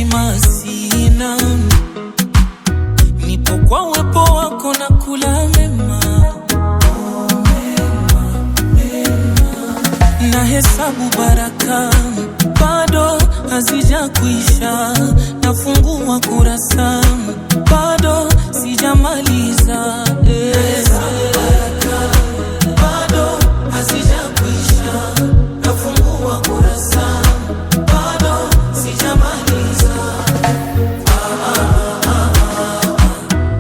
heshima sina, nipo kwa uwepo wako na kula mema. Na hesabu baraka bado hazija kuisha, nafungua kurasa bado sijamaliza. Bado hazija kuisha, nafungua kurasa bado sijamaliza.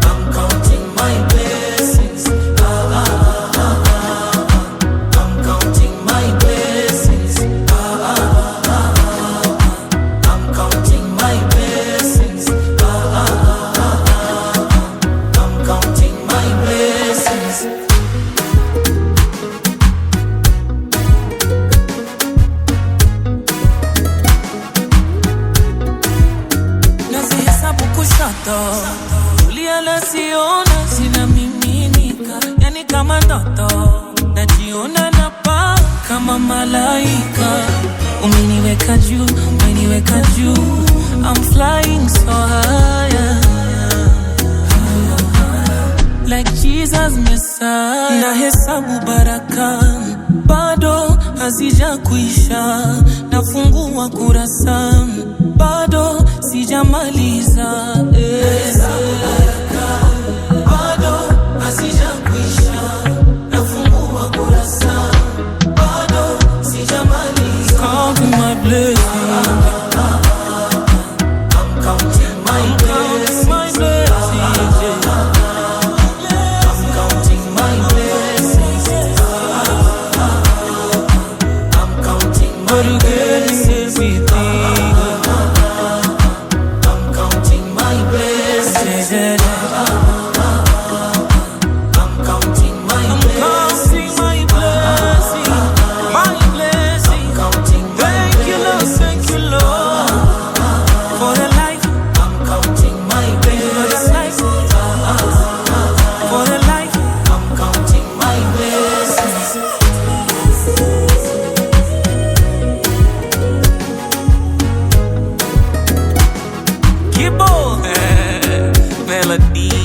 I'm counting my blessings. I'm counting my blessings. I'm counting my blessings. I'm counting my blessings. Nazihesabu kushoto, kulia naziona zinamiminika, yani kama ndoto. Najiona napaa kama malaika, umeniweka juu, umeniweka juu. I'm flying so high, like Jesus Messiah. Na hesabu baraka bado hazija kuisha, nafungua kurasa bado sijamaliza. Bado hazija kuisha, nafungua kurasa bado sijamaliza. Counting my blessings. I'm counting my blessings. I'm counting my blessings. I'm counting my blessings. I'm counting my blessings. I'm counting my blessings. My blessings. I'm counting my blessings. Thank you, Lord, for the life. I'm counting my blessings. For the life. I'm counting my blessings. Gibbo Melody.